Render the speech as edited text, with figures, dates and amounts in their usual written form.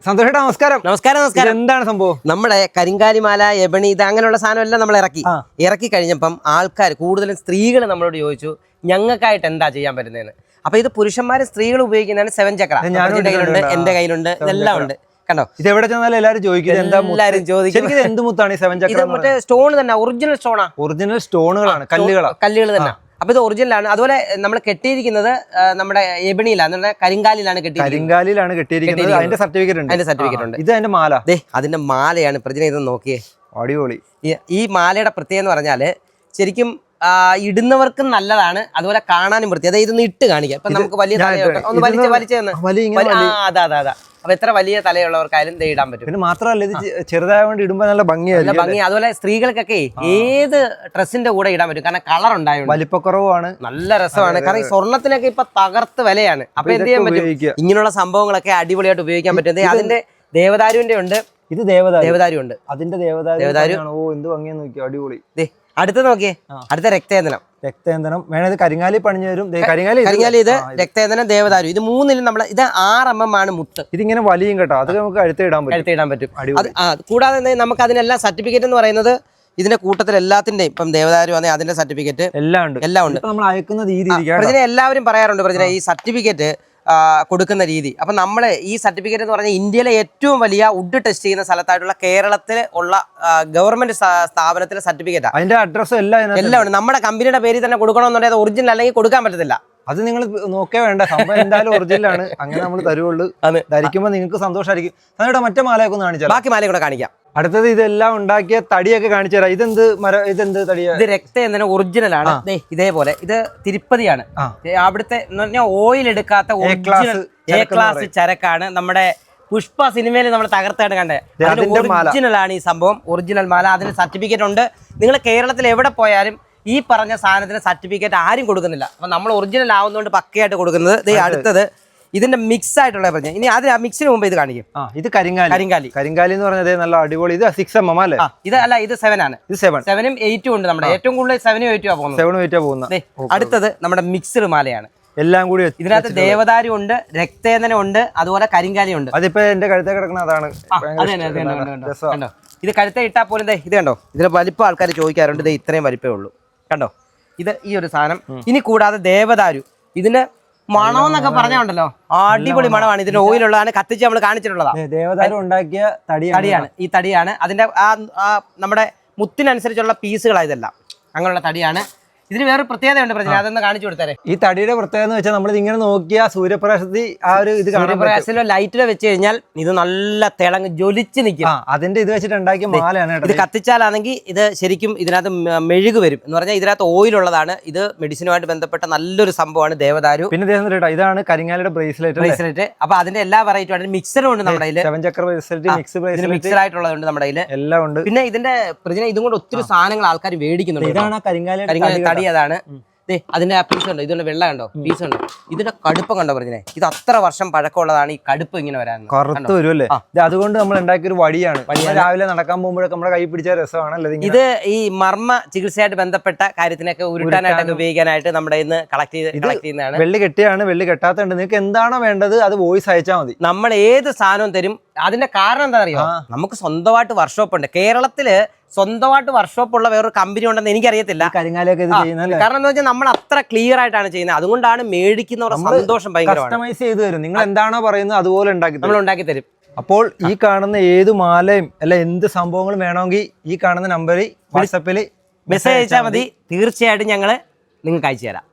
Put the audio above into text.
സന്തോഷേട്ടാ നമസ്കാരം. നമസ്കാരം. എന്താണ് സംഭവം? നമ്മുടെ കരിങ്കാലിമാല, എബണി, ഇത് അങ്ങനെയുള്ള സാധനം എല്ലാം നമ്മൾ ഇറക്കി കഴിഞ്ഞപ്പം ആൾക്കാർ കൂടുതലും സ്ത്രീകൾ നമ്മളോട് ചോദിച്ചു ഞങ്ങൾക്കായിട്ട് എന്താ ചെയ്യാൻ പറ്റുന്നതെന്ന്. അപ്പൊ ഇത് പുരുഷന്മാരും സ്ത്രീകൾ ഉപയോഗിക്കുന്നതാണ് 7 ചക്ര. കയ്യിലുണ്ട്, എന്റെ കയ്യിലുണ്ട്, ഇതെല്ലാം ഉണ്ട്. കണ്ടോ, ഇത് എവിടെ ചെന്നാലും എല്ലാവരും ചോദിക്കും എന്ത് മുത്താണ് ഈ 7 ചക്ര? മറ്റേ സ്റ്റോൺ തന്നെ, ഒറിജിനൽ സ്റ്റോണാ. ഒറിജിനൽ സ്റ്റോണുകളാണ്, കല്ലുകൾ തന്നെ. അപ്പൊ ഇത് ഒറിജിനലാണ്. അതുപോലെ നമ്മൾ കെട്ടിയിരിക്കുന്നത് നമ്മുടെ എബണിയിലാണ്, കരിങ്കാലിലാണ് കെട്ടിയിരിക്കുന്നത്. അതിന്റെ സർട്ടിഫിക്കറ്റ് ഉണ്ട്. ഇത് അതിന്റെ മാല, അതിന്റെ മാലയാണ്. പ്രജന ഇത് നോക്കിയേ, അടിപൊളി. ഈ മാലയുടെ പ്രത്യേകത എന്ന് പറഞ്ഞാല് ശരിക്കും ഇടുന്നവർക്കും നല്ലതാണ്, അതുപോലെ കാണാനും വൃത്തി. അതായത് ഇതൊന്ന് ഇട്ട് കാണിക്കാം. ഇപ്പൊ നമുക്ക് വലിയ ഒന്ന് വലിച്ചു അതാ. അപ്പൊ എത്ര വലിയ തലയുള്ളവർക്കായാലും ഇടാൻ പറ്റും. പിന്നെ മാത്രമല്ല ഇത് ചെറുതായതുകൊണ്ട് ഇടുമ്പോ നല്ല ഭംഗി. അതുപോലെ സ്ത്രീകൾക്കൊക്കെ ഏത് ഡ്രസ്സിന്റെ കൂടെ ഇടാൻ പറ്റും, കാരണം കളർ ഉണ്ടായിരുന്നു, വലിപ്പക്കുറവാണ്, നല്ല രസമാണ്. കാരണം ഈ സ്വർണ്ണത്തിനൊക്കെ ഇപ്പൊ തകർത്ത് വിലയാണ്. അപ്പൊ എന്ത് ചെയ്യാൻ പറ്റും, ഇങ്ങനെയുള്ള സംഭവങ്ങളൊക്കെ അടിപൊളിയായിട്ട് ഉപയോഗിക്കാൻ പറ്റും. അതിന്റെ ദേവദാരുവിന്റെ ഉണ്ട്, ഇത് ദേവദാരു ഉണ്ട്, അതിന്റെ ദേവദാരു. ഓ എന്ത് ഭംഗിയെന്ന് നോക്കി, അടിപൊളി. അടുത്ത നോക്കിയേ, അടുത്ത രക്തേന്ദനം വേണത് കരിങ്ങാലി പണിഞ്ഞു വരും. കരിങ്ങാലി, ഇത് രക്തേന്ദനം, ദേവദാരു. ഇത് മൂന്നിലും നമ്മൾ ഇത് 6 mm ആണ് മുത്ത്. ഇതിങ്ങനെ വലിയും കേട്ടോ, അത് നമുക്ക് കഴുത്തിടാൻ പറ്റും. കൂടാതെ നമുക്ക് അതിനെല്ലാം സർട്ടിഫിക്കറ്റ് എന്ന് പറയുന്നത് ഇതിന്റെ കൂട്ടത്തിൽ എല്ലാത്തിന്റെയും, ഇപ്പം ദേവദാരു ആണെങ്കിൽ അതിന്റെ സർട്ടിഫിക്കറ്റ് എല്ലാം ഉണ്ട്. നമ്മൾ അയക്കുന്ന രീതി എല്ലാവരും പറയാറുണ്ട് പ്രജന ഈ സർട്ടിഫിക്കറ്റ് കൊടുക്കുന്ന രീതി. അപ്പൊ നമ്മള് ഈ സർട്ടിഫിക്കറ്റ് എന്ന് പറഞ്ഞാൽ ഇന്ത്യയിലെ ഏറ്റവും വലിയ വുഡ് ടെസ്റ്റ് ചെയ്യുന്ന സ്ഥലത്തായിട്ടുള്ള കേരളത്തിൽ ഉള്ള ഗവൺമെന്റ് സ്ഥാപനത്തിലെ സർട്ടിഫിക്കറ്റ്. അതിന്റെ അഡ്രസ്സും എല്ലാം ഉണ്ട്. നമ്മുടെ കമ്പനിയുടെ പേരിൽ തന്നെ കൊടുക്കണമെന്നുണ്ടെങ്കിൽ ഒറിജിനൽ അല്ലെങ്കിൽ കൊടുക്കാൻ പറ്റത്തില്ല. അത് നിങ്ങൾ നോക്കേ വേണ്ട, സംഭവം എന്തായാലും ഒറിജിനലാണ്. അങ്ങനെ നമ്മൾ തരുവുള്ളൂ. ധരിക്കുമ്പോൾ നിങ്ങൾക്ക് സന്തോഷമായിരിക്കും. അതിവിടെ മറ്റേ മാലയൊക്കെ ഒന്ന് കാണിച്ചാൽ, ബാക്കി മാലയും കൂടെ കാണിക്കാം. അടുത്തത് ഇതെല്ലാം ഉണ്ടാക്കിയ തടിയൊക്കെ കാണിച്ചു തരാം. ഇതെന്ത് തടിയാ? ഇത് രക്തേന്ദനം ഒറിജിനൽ ആണ്. ഇതേപോലെ ഇത് തിരുപ്പതിയാണ്. അവിടുത്തെ ഓയിൽ എടുക്കാത്ത A ക്ലാസ് ചരക്കാണ്. നമ്മുടെ പുഷ്പ സിനിമയിൽ നമ്മൾ തകർത്തായിട്ട് കണ്ടത് ഒറിജിനൽ ആണ്. ഈ സംഭവം ഒറിജിനൽ മാല, അതിന് സർട്ടിഫിക്കറ്റ് ഉണ്ട്. നിങ്ങൾ കേരളത്തിൽ എവിടെ പോയാലും ഈ പറഞ്ഞ സാധനത്തിന് സർട്ടിഫിക്കറ്റ് ആരും കൊടുക്കുന്നില്ല. അപ്പൊ നമ്മൾ ഒറിജിനൽ ആവുന്നതുകൊണ്ട് പക്കയായിട്ട് കൊടുക്കുന്നത്. അടുത്തത് ഇതിന്റെ മിക്സ് ആയിട്ടുള്ള പറഞ്ഞ. ഇനി അത് ആ മിക്സിന് മുമ്പ് ഇത് കാണിക്കും. ഇത് കരിങ്കാലി എന്ന് പറഞ്ഞത് നല്ല അടിപൊളി. ഇത് 6 mm അല്ലേ? ഇത് അല്ല, ഇത് 7 ആണ്. ഇത് 7 ഉം 8 ഉം ഉണ്ട്. നമ്മുടെ ഏറ്റവും കൂടുതൽ 7 ഉം 8 ഉം പോകുന്നത്. അടുത്തത് നമ്മുടെ മിക്സ്ഡ് മാലയാണ്. എല്ലാം കൂടി ഇതിനകത്ത് ദേവദാരു ഉണ്ട്, രക്തേന്ദനം ഉണ്ട്, അതുപോലെ കരിങ്കാലി ഉണ്ട്. അതിപ്പോ എന്റെ കഴുത്തെ കിടക്കുന്ന അതാണ്. കണ്ടോ, ഇത് കഴുത്തെ ഇട്ടാൽ പോലും ഇത് കണ്ടോ, ഇതിന് വലിപ്പം ആൾക്കാർ ചോദിക്കാറുണ്ട്. ഇത് ഇത്രയും വലിപ്പമേ ഉള്ളൂ. കണ്ടോ, ഇത് ഈ ഒരു സാധനം. ഇനി കൂടാതെ ദേവദാരു, ഇതിന് മണമെന്നൊക്കെ പറഞ്ഞുണ്ടല്ലോ, അടിപൊളി മണമാണ്. ഇതിന്റെ ഓയിലുള്ളതാണ്, കത്തിച്ച് നമ്മൾ കാണിച്ചിട്ടുള്ളതാണ്. ദേവദാരു ഉണ്ടാക്കിയ തടിയാണ്. ഈ തടിയാണ് അതിന്റെ നമ്മുടെ മുത്തിനനുസരിച്ചുള്ള പീസുകളായതെല്ലാം അങ്ങനെയുള്ള തടിയാണ്. ഇതിന് വേറെ പ്രത്യേകതയുണ്ട് പ്രജന, അതൊന്ന് കാണിച്ചു കൊടുത്തേ. ഈ തടിയുടെ പ്രത്യേകത എന്ന് വെച്ചാൽ നമ്മൾ ഇങ്ങനെ നോക്കിയ സൂര്യപ്രകാശത്തിൽ ആ ഒരു ഇത് സൂര്യപ്രകാശത്തിലോ ലൈറ്റിലോ വെച്ച് കഴിഞ്ഞാൽ ഇത് നല്ല തിളങ്ങി ജ്വലിച്ച് നിൽക്കും. അതിന്റെ ഇത് വെച്ചിട്ട് ഉണ്ടാക്കിയ മാലയാണ്. ഇത് കത്തിച്ചാലാണെങ്കിൽ ഇത് ശരിക്കും ഇതിനകത്ത് മെഴുക് വരും എന്ന് പറഞ്ഞാൽ ഇതിനകത്ത് ഓയിൽ ഉള്ളതാണ്. ഇത് മെഡിസിനുമായിട്ട് ബന്ധപ്പെട്ട നല്ലൊരു സംഭവമാണ് ദേവദാരു. പിന്നെ ഇതാണ് കരിങ്ങാലിയുടെ ബ്രേസ്ലെറ്റ്. അപ്പൊ അതിന്റെ എല്ലാ വെറൈറ്റിയും മിക്സറും ഉണ്ട് നമ്മുടെ കയ്യിൽ. 7 ചക്ര ബ്രേസ്ലെറ്റ് മിക്സഡ് ആയിട്ടുള്ളതുണ്ട് നമ്മുടെ കയ്യിൽ, എല്ലാം ഉണ്ട്. പിന്നെ ഇതിന്റെ പ്രജന ഇതും കൊണ്ട് ഒത്തിരി സാധനങ്ങൾ ആൾക്കാർ മേടിക്കുന്നുണ്ട്. ഇതാണ് കരിങ്ങാലി തടി. അതാണ് അതിന്റെ ആ പീസ് ഉണ്ട്. ഇതുകൊണ്ട് വെള്ളം കണ്ടോ, പീസ് ഉണ്ട്. ഇതിന്റെ കടുപ്പം കണ്ടോ പറഞ്ഞേ, ഇത് അത്ര വർഷം പഴക്കമുള്ളതാണ്. ഈ കടുപ്പ് ഇങ്ങനെ വരാൻ കറുത്ത് വരുമല്ലേ. അതുകൊണ്ട് നമ്മൾ ഉണ്ടാക്കിയ ഒരു വടിയാണ്. രാവിലെ നടക്കാൻ പോകുമ്പോഴൊക്കെ നമ്മുടെ കൈ പിടിച്ച രസമാണ്. ഇത് ഈ മർമ്മ ചികിത്സയായിട്ട് ബന്ധപ്പെട്ട കാര്യത്തിനൊക്കെ ഉരുട്ടാനായിട്ടൊക്കെ ഉപയോഗിക്കാനായിട്ട് നമ്മുടെ ഇന്ന് കളക്ട് ചെയ്യുന്നതാണ്. വെള്ളി കെട്ടിയാണ്, വെള്ളി കെട്ടാത്തുണ്ട്. നിങ്ങൾക്ക് എന്താണോ വേണ്ടത് അത് വോയിസ് അയച്ചാൽ മതി. നമ്മൾ ഏത് സാധനവും തരും. അതിന്റെ കാരണം എന്താ അറിയോ, നമുക്ക് സ്വന്തമായിട്ട് വർക്ക്ഷോപ്പ് ഉണ്ട്. കേരളത്തില് സ്വന്തമായിട്ട് വർക്ക്ഷോപ്പ് ഉള്ള വേറൊരു കമ്പനി ഉണ്ടെന്ന് എനിക്കറിയത്തില്ല. കരിങ്ങാലൊക്കെ കാരണം എന്താ വെച്ചാൽ നമ്മൾ അത്ര ക്ലിയർ ആയിട്ടാണ് ചെയ്യുന്നത്. അതുകൊണ്ടാണ് മേടിക്കുന്നവരുടെ സന്തോഷം ഭയങ്കരമാണ്. കസ്റ്റമൈസ് ചെയ്ത് തരും. നിങ്ങൾ എന്താണോ പറയുന്നത് അതുപോലെ നമ്മൾ ഉണ്ടാക്കി തരും. അപ്പോൾ ഈ കാണുന്ന ഏത് മാലയും അല്ല എന്ത് സംഭവങ്ങളും വേണമെങ്കിൽ ഈ കാണുന്ന നമ്പറിൽ വാട്സപ്പിൽ മെസ്സേജ് അയച്ചാൽ മതി. തീർച്ചയായിട്ടും ഞങ്ങൾ നിങ്ങൾക്ക് അയച്ചു തരാം.